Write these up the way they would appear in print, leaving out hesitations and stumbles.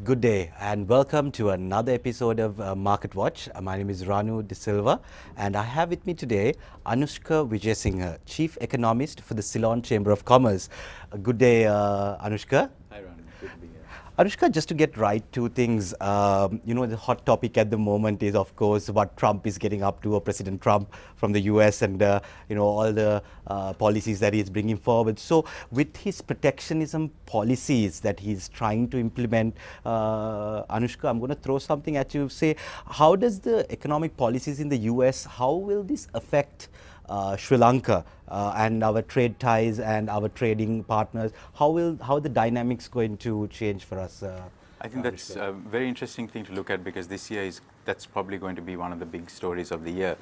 Good day and welcome to another episode of Market Watch. My name is Ranu De Silva and I have with me today Anushka Vijayasinghe, Chief Economist for the Ceylon Chamber of Commerce. Good day, Anushka. Hi, Ron. Good to be here. Anushka, just to get right to things, the hot topic at the moment is, of course, what Trump is getting up to, or President Trump from the US, and all the policies that he's bringing forward. So, with his protectionism policies that he's trying to implement, Anushka, I'm going to throw something at you. Say, how does the economic policies in the US, how will this affect Sri Lanka and our trade ties and our trading partners? How the dynamics going to change for us? I think that's a very interesting thing to look at because this year that's probably going to be one of the big stories of the year.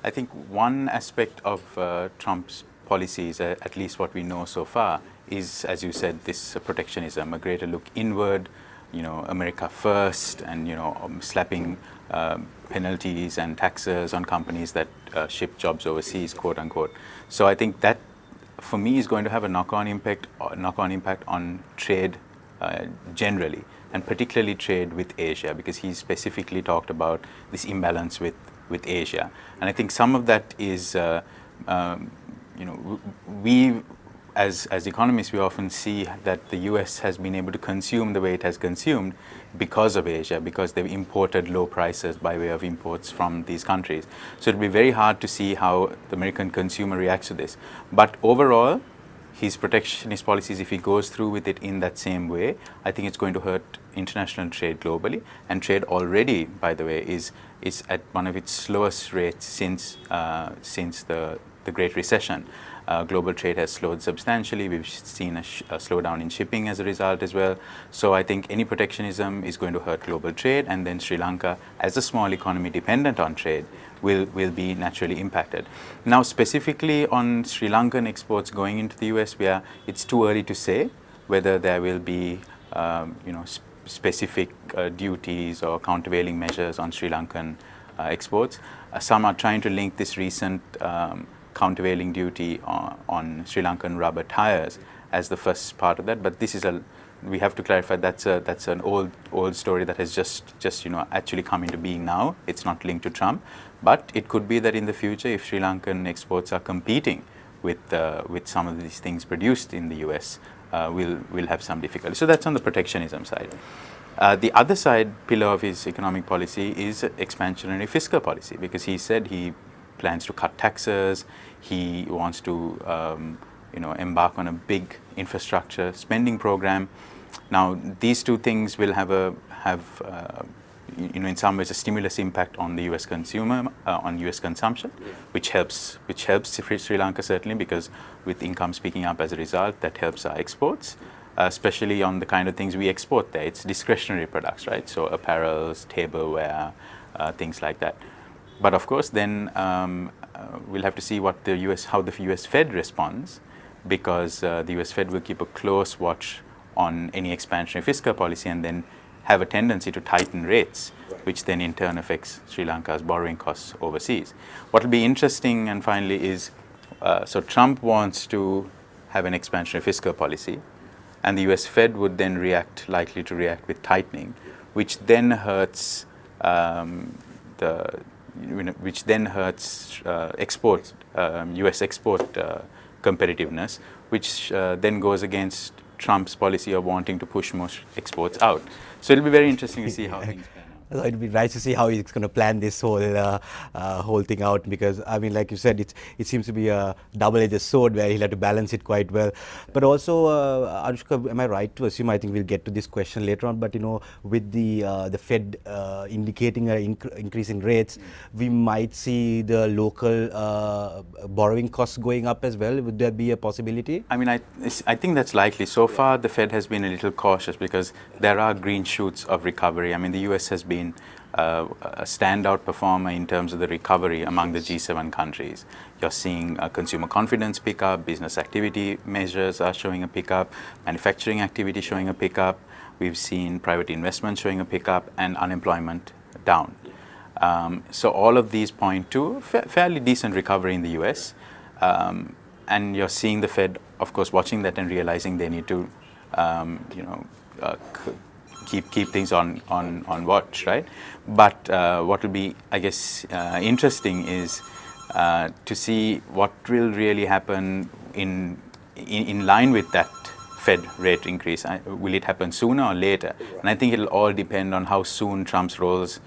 I think one aspect of Trump's policies, at least what we know so far, is, as you said, this protectionism, a greater look inward, America first, and slapping penalties and taxes on companies that ship jobs overseas, quote unquote. So I think that, for me, is going to have a knock-on impact on trade generally, and particularly trade with Asia, because he specifically talked about this imbalance with Asia. And I think some of that is, we as economists, we often see that the US has been able to consume the way it has consumed because of Asia, because they've imported low prices by way of imports from these countries. So it'll be very hard to see how the American consumer reacts to this. But overall, his protectionist policies, if he goes through with it in that same way, I think it's going to hurt international trade globally. And trade already, by the way, is at one of its slowest rates since the Great Recession. Global trade has slowed substantially. We've seen a slowdown in shipping as a result as well. So I think any protectionism is going to hurt global trade, and then Sri Lanka, as a small economy dependent on trade, will be naturally impacted. Now, specifically on Sri Lankan exports going into the US, it's too early to say whether there will be specific duties or countervailing measures on Sri Lankan exports. Some are trying to link this recent countervailing duty on Sri Lankan rubber tires as the first part of that, but we have to clarify that's an old story that has just actually come into being now. It's not linked to Trump, but it could be that in the future, if Sri Lankan exports are competing with some of these things produced in the US, we'll have some difficulty. So that's on the protectionism side. The other pillar of his economic policy is expansionary fiscal policy, because he said he plans to cut taxes. He wants to embark on a big infrastructure spending program. Now, these two things will have in some ways a stimulus impact on the US consumer, on US consumption, which helps Sri Lanka certainly, because with incomes picking up as a result, that helps our exports, especially on the kind of things we export there. It's discretionary products, right? So apparels, tableware, things like that. But of course, then we'll have to see how the US Fed responds, because the US Fed will keep a close watch on any expansionary fiscal policy and then have a tendency to tighten rates, which then in turn affects Sri Lanka's borrowing costs overseas. What will be interesting, and finally, is so Trump wants to have an expansionary fiscal policy, and the US Fed would then likely to react with tightening, which then hurts US export competitiveness, which then goes against Trump's policy of wanting to push more exports out. So it'll be very interesting to see how things pan out. So it'd be nice to see how he's going to plan this whole thing out, because I mean, like you said, it seems to be a double-edged sword where he'll have to balance it quite well. But also, Anushka, am I right to assume? I think we'll get to this question later on. But with the Fed indicating increasing rates, we might see the local borrowing costs going up as well. Would there be a possibility? I mean, I think that's likely. So far, the Fed has been a little cautious because there are green shoots of recovery. I mean, the US has been a standout performer in terms of the recovery among the G7 countries. You're seeing consumer confidence pick up, business activity measures are showing a pickup, manufacturing activity showing a pickup. We've seen private investment showing a pickup, and unemployment down. So all of these point to fairly decent recovery in the US. And you're seeing the Fed, of course, watching that and realizing they need to keep things on watch, right? But what will be, I guess, interesting is to see what will really happen in line with that Fed rate increase. Will it happen sooner or later? And I think it'll all depend on how soon Trump rolls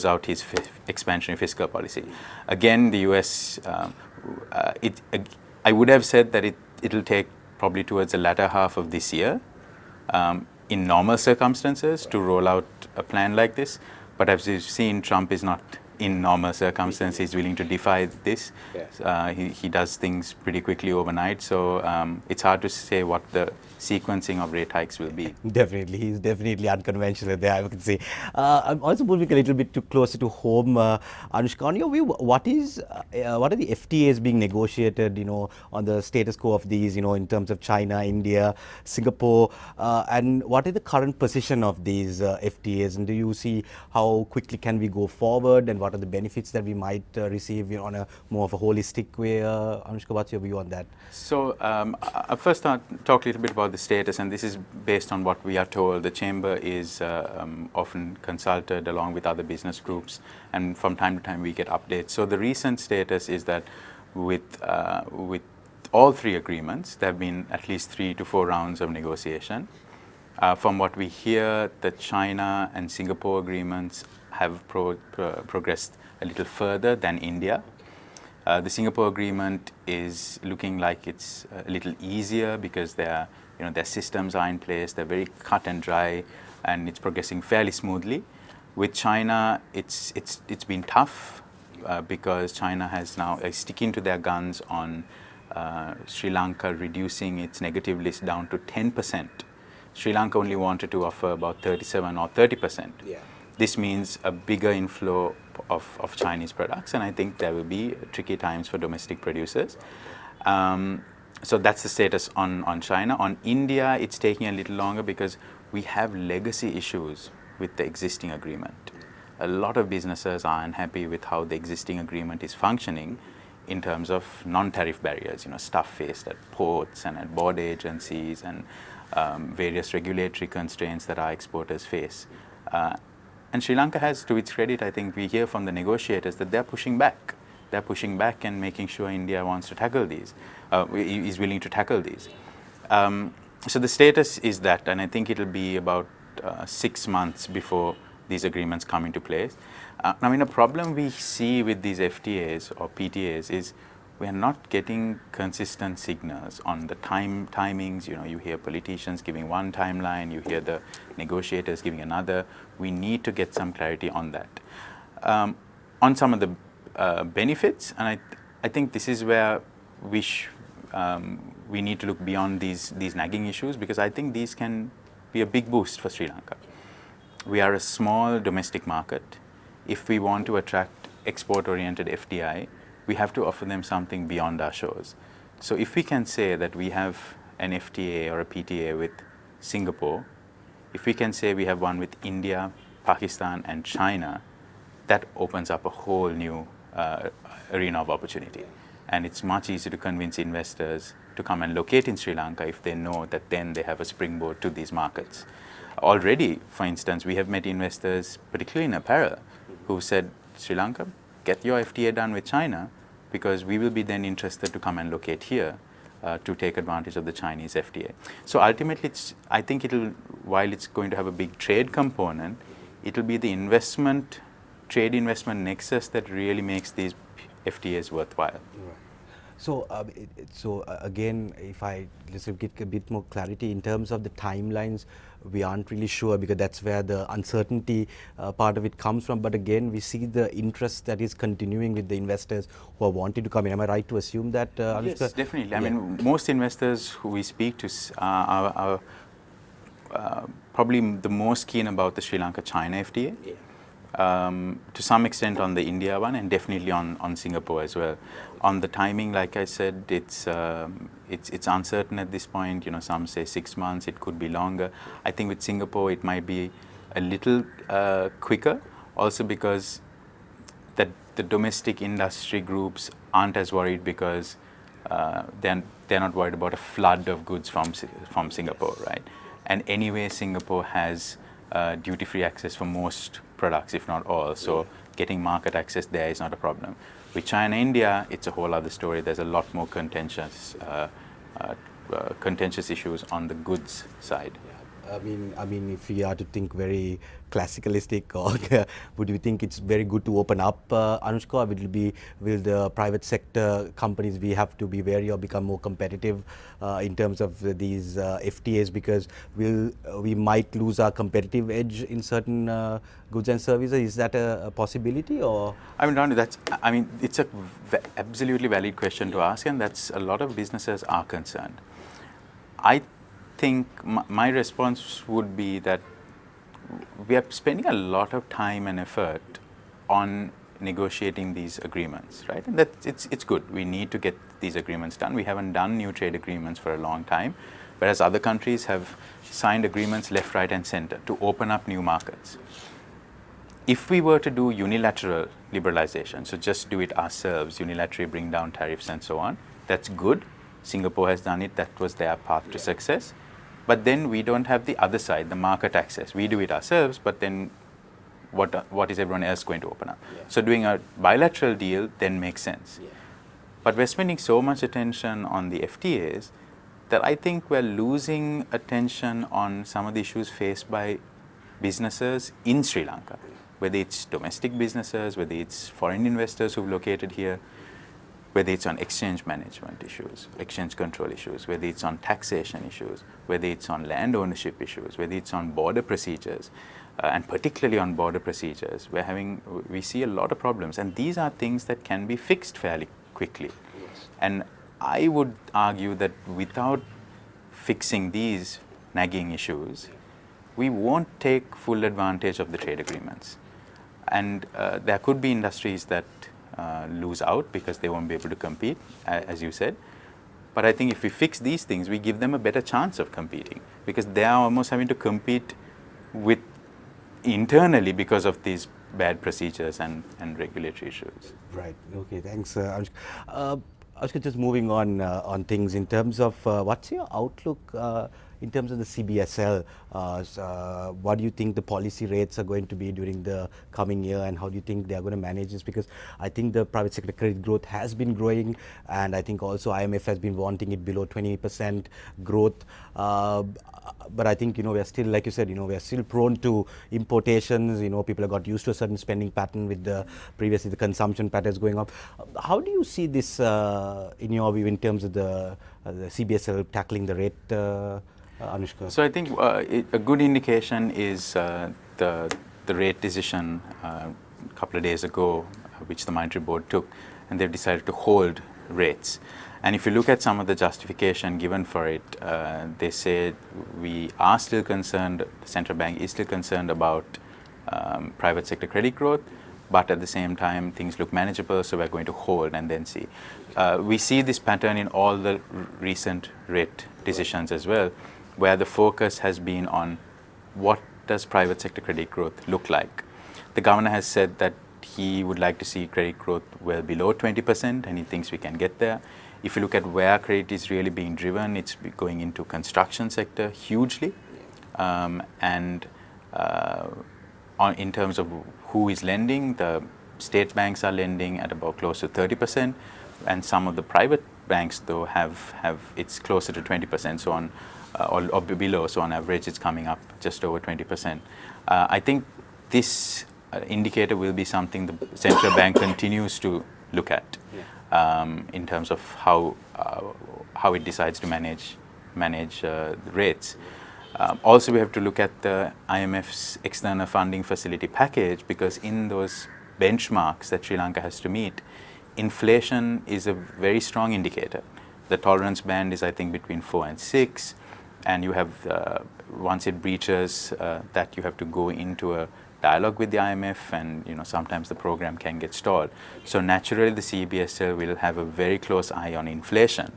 out his expansionary fiscal policy. Again, the U.S. I would have said that it'll take probably towards the latter half of this year, in normal circumstances, to roll out a plan like this. But as we've seen, Trump is not in normal circumstances. He's willing to defy this. He does things pretty quickly overnight. So it's hard to say what the sequencing of rate hikes will be. Definitely, he's definitely unconventional there, I would say. I'm also moving a little bit closer to home. Anushka, on your view, what are the FTAs being negotiated, on the status quo of these, in terms of China, India, Singapore, and what is the current position of these FTAs? And do you see how quickly can we go forward, and what are the benefits that we might receive on a more of a holistic way? Anushka, what's your view on that? So I'll first talk a little bit about the status, and this is based on what we are told. The Chamber is often consulted along with other business groups, and from time to time we get updates. So the recent status is that with all three agreements, there have been at least 3 to 4 rounds of negotiation. From what we hear, the China and Singapore agreements have progressed a little further than India. The Singapore agreement is looking like it's a little easier because their systems are in place. They're very cut and dry, and it's progressing fairly smoothly. With China, it's been tough because China has now sticking to their guns on Sri Lanka reducing its negative list down to 10%. Sri Lanka only wanted to offer about 37 or 30%. Yeah. This means a bigger inflow of Chinese products, and I think there will be tricky times for domestic producers. So that's the status on China. On India, it's taking a little longer because we have legacy issues with the existing agreement. A lot of businesses are unhappy with how the existing agreement is functioning in terms of non-tariff barriers, stuff faced at ports and at border agencies, and various regulatory constraints that our exporters face. And Sri Lanka has, to its credit, I think we hear from the negotiators that they're pushing back. They're pushing back and making sure India wants to tackle these, is willing to tackle these. So the status is that, and I think it'll be about 6 months before these agreements come into place. A problem we see with these FTAs or PTAs is we are not getting consistent signals on the timings. You hear politicians giving one timeline, you hear the negotiators giving another. We need to get some clarity on that. On some of the benefits, and I think this is where we need to look beyond these nagging issues, because I think these can be a big boost for Sri Lanka. We are a small domestic market. If we want to attract export-oriented FDI, we have to offer them something beyond our shores. So if we can say that we have an FTA or a PTA with Singapore, if we can say we have one with India, Pakistan, and China, that opens up a whole new arena of opportunity. And it's much easier to convince investors to come and locate in Sri Lanka if they know that then they have a springboard to these markets. Already, for instance, we have met investors, particularly in apparel, who said, Sri Lanka, get your FTA done with China, because we will be then interested to come and locate here to take advantage of the Chinese FTA. So ultimately, I think while it's going to have a big trade component, it'll be the trade investment nexus that really makes these FTAs worthwhile. Right. So, again, if I just get a bit more clarity in terms of the timelines, we aren't really sure, because that's where the uncertainty part of it comes from. But again, we see the interest that is continuing with the investors who are wanting to come in. Am I right to assume that? Yes, definitely. I mean, most investors who we speak to are probably the most keen about the Sri Lanka-China FTA. Yeah. To some extent on the India one, and definitely on Singapore as well. On the timing, like I said, it's uncertain at this point. Some say 6 months, it could be longer. I think with Singapore it might be a little quicker, also because that the domestic industry groups aren't as worried, because they're not worried about a flood of goods from Singapore, right? And anyway, Singapore has duty-free access for most products, if not all. So getting market access there is not a problem. With China and India, it's a whole other story. There's a lot more contentious issues on the goods side. I mean, if we are to think very classicalistic, or would you think it's very good to open up, Anushka, or will the private sector companies we have to be wary or become more competitive in terms of these FTAs, because we might lose our competitive edge in certain goods and services? Is that a possibility, or? I mean, Ronnie, it's a absolutely valid question to ask, and that's a lot of businesses are concerned. I think my response would be that we are spending a lot of time and effort on negotiating these agreements, right? And it's good. We need to get these agreements done. We haven't done new trade agreements for a long time, whereas other countries have signed agreements left, right, and center to open up new markets. If we were to do unilateral liberalization, so just do it ourselves, unilaterally bring down tariffs and so on, that's good. Singapore has done it. That was their path to success. But then we don't have the other side, the market access. We do it ourselves, but then what is everyone else going to open up? So doing a bilateral deal then makes sense. But we're spending so much attention on the FTAs that I think we're losing attention on some of the issues faced by businesses in Sri Lanka, whether it's domestic businesses, whether it's foreign investors who've located here, whether it's on exchange management issues, exchange control issues, whether it's on taxation issues, whether it's on land ownership issues, whether it's on border procedures, and particularly on border procedures, we see a lot of problems. And these are things that can be fixed fairly quickly. And I would argue that without fixing these nagging issues, we won't take full advantage of the trade agreements. And there could be industries that lose out because they won't be able to compete, as you said. But I think if we fix these things, we give them a better chance of competing, because they are almost having to compete with internally because of these bad procedures and regulatory issues. Right. Okay. Thanks, Anushka. Anushka, just moving on things in terms of what's your outlook in terms of the CBSL? What do you think the policy rates are going to be during the coming year, and how do you think they are going to manage this? Because I think the private sector credit growth has been growing, and I think also IMF has been wanting it below 20% growth. But I think, we are still, like you said, we are still prone to importations. People have got used to a certain spending pattern with previously the consumption patterns going up. How do you see this in your view in terms of the CBSL tackling the rate, Anushka? So I think a good indication is the rate decision a couple of days ago, which the Monetary Board took, and they've decided to hold rates. And if you look at some of the justification given for it, they say we are still concerned, the central bank is still concerned about private sector credit growth, but at the same time things look manageable, so we're going to hold and then see. We see this pattern in all the recent rate decisions as well, where the focus has been on what does private sector credit growth look like. The governor has said that he would like to see credit growth well below 20%, and he thinks we can get there. If you look at where credit is really being driven, it's going into construction sector hugely, and in terms of who is lending, the state banks are lending at about close to 30%, and some of the private banks though have it's closer to 20%, so on or below. So on average, it's coming up just over 20%. I think this indicator will be something the central bank continues to look at. In terms of how it decides to manage the rates. Also, we have to look at the IMF's external funding facility package, because in those benchmarks that Sri Lanka has to meet, inflation is a very strong indicator. The tolerance band is, I think, between 4 and 6, and you have once it breaches that, you have to go into a dialogue with the IMF, and sometimes the program can get stalled. So naturally, the CBSL will have a very close eye on inflation,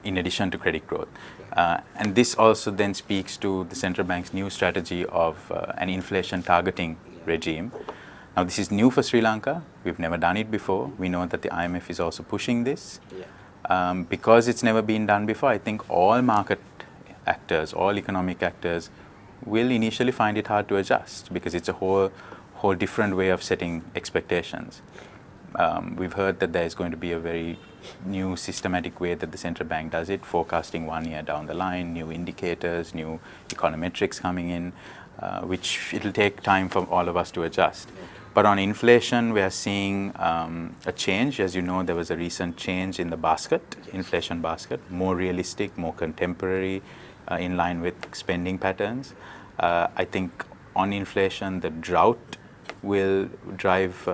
in addition to credit growth. And this also then speaks to the central bank's new strategy of an inflation targeting regime. Now, this is new for Sri Lanka. We've never done it before. We know that the IMF is also pushing this. Because it's never been done before, I think all market actors, all economic actors will initially find it hard to adjust because it's a whole different way of setting expectations. We've heard that there's going to be a very new systematic way that the central bank does it, forecasting 1 year down the line, new indicators, new econometrics coming in, which it'll take time for all of us to adjust. But on inflation, we are seeing a change. As you know, there was a recent change in the basket, inflation basket, more realistic, more contemporary, in line with spending patterns. I think on inflation, the drought will drive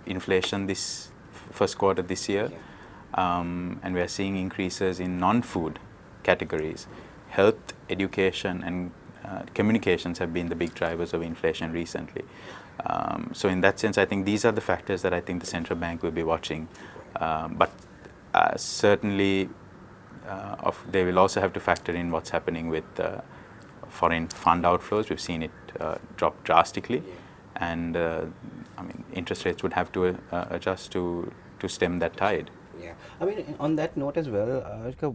inflation this first quarter this year. And we are seeing increases in non-food categories. Health, education, and communications have been the big drivers of inflation recently. So in that sense, I think these are the factors that I think the central bank will be watching. But certainly, they will also have to factor in what's happening with foreign fund outflows. We've seen it drop drastically. And I mean, interest rates would have to adjust to stem that tide. Yeah, I mean, on that note as well, Arika,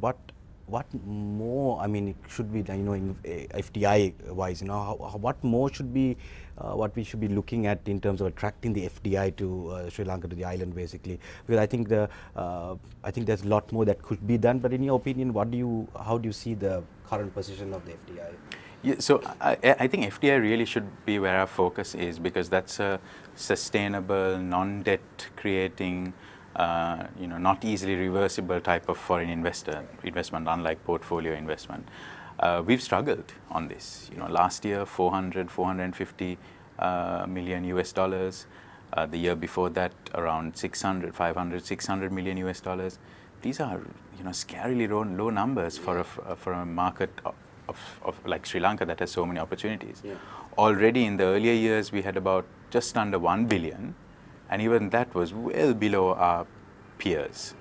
what more? I mean, it should be, you know, in FDI wise, you know, what more should be, what we should be looking at in terms of attracting the FDI to Sri Lanka, to the island, basically? Because I think there's a lot more that could be done. But in your opinion, how do you see the current position of the FDI? Yeah, so I think FDI really should be where our focus is, because that's a sustainable, non-debt creating, not easily reversible type of foreign investment, unlike portfolio investment. We've struggled on this. Last year, 450 million US dollars. The year before that, around 600 million US dollars. These are, scarily low numbers for a market of like Sri Lanka that has so many opportunities. Yeah. Already in the earlier years, we had about just under 1 billion. And even that was well below our peers.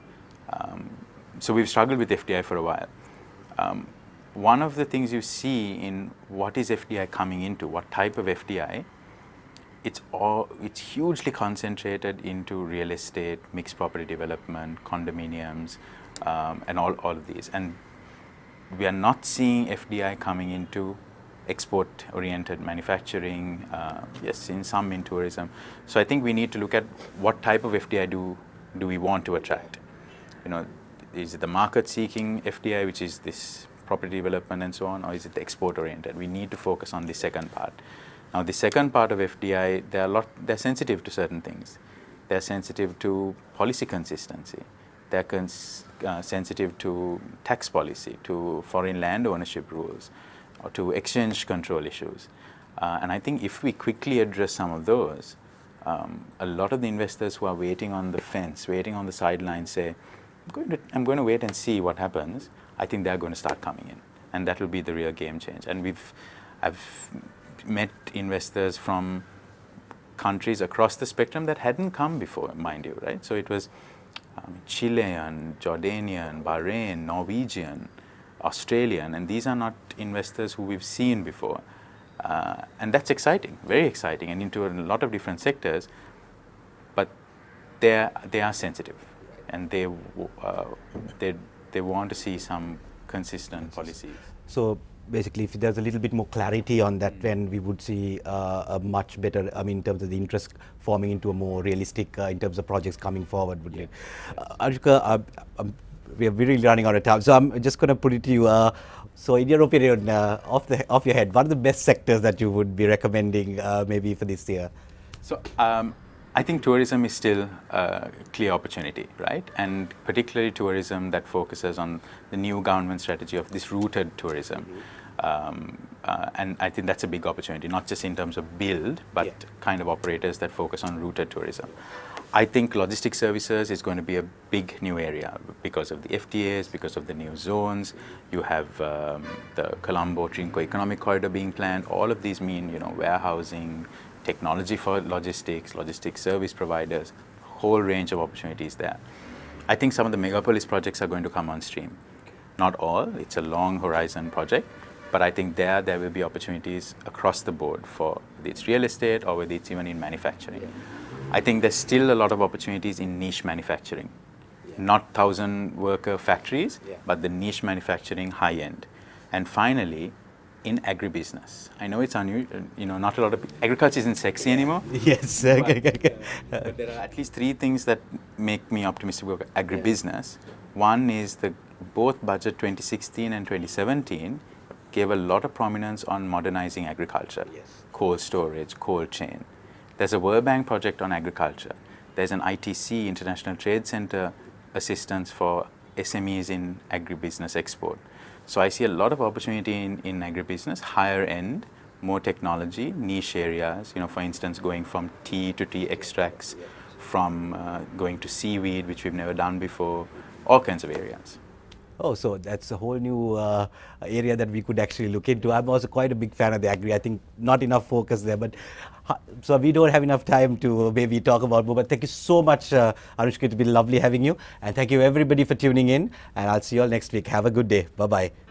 So we've struggled with FDI for a while. One of the things you see in what is FDI coming into, what type of FDI, it's hugely concentrated into real estate, mixed property development, condominiums, and all of these. And we are not seeing FDI coming into export-oriented manufacturing, yes, in some in tourism. So I think we need to look at what type of FDI do we want to attract. Is it the market-seeking FDI, which is this property development and so on, or is it the export-oriented? We need to focus on the second part. Now, the second part of FDI, they're sensitive to certain things. They're sensitive to policy consistency. They're sensitive to tax policy, to foreign land ownership rules, or to exchange control issues. And I think if we quickly address some of those, a lot of the investors who are waiting on the fence, waiting on the sidelines, say, I'm going to wait and see what happens. I think they're going to start coming in, and that will be the real game change. And I've met investors from countries across the spectrum that hadn't come before, mind you, right? So it was Chilean, Jordanian, Bahrain, Norwegian, Australian, and these are not investors who we've seen before. And that's exciting, very exciting, and into a lot of different sectors, but they are sensitive, and they want to see some consistent policies. So basically, if there's a little bit more clarity on that, then we would see a much better, in terms of the interest forming into a more realistic, in terms of projects coming forward, would it? Arjika, we are really running out of time, so I'm just going to put it to you. So in your opinion, off your head, what are the best sectors that you would be recommending maybe for this year? So I think tourism is still a clear opportunity, right? And particularly tourism that focuses on the new government strategy of this rooted tourism. And I think that's a big opportunity, not just in terms of build, but kind of operators that focus on rooted tourism. I think logistics services is going to be a big new area because of the FTAs, because of the new zones. You have the Colombo-Trinco economic corridor being planned. All of these mean, warehousing, technology for logistics service providers, whole range of opportunities there. I think some of the megapolis projects are going to come on stream. Not all, it's a long horizon project, but I think there will be opportunities across the board for whether it's real estate or whether it's even in manufacturing. I think there's still a lot of opportunities in niche manufacturing. Not 1,000 worker factories, but the niche manufacturing high end. And finally, in agribusiness. I know it's unusual, not a lot of agriculture isn't sexy anymore. Yes. But there are at least three things that make me optimistic about agribusiness. One is that both budget 2016 and 2017 gave a lot of prominence on modernizing agriculture, cold storage, cold chain. There's a World Bank project on agriculture. There's an ITC, International Trade Center, assistance for SMEs in agribusiness export. So I see a lot of opportunity in agribusiness, higher end, more technology, niche areas, for instance, going from tea to tea extracts, from going to seaweed, which we've never done before, all kinds of areas. Oh, so that's a whole new area that we could actually look into. I'm also quite a big fan of the agri. I think not enough focus there, but so we don't have enough time to maybe talk about more. But thank you so much, Anushka. It's been lovely having you. And thank you everybody for tuning in. And I'll see you all next week. Have a good day. Bye-bye.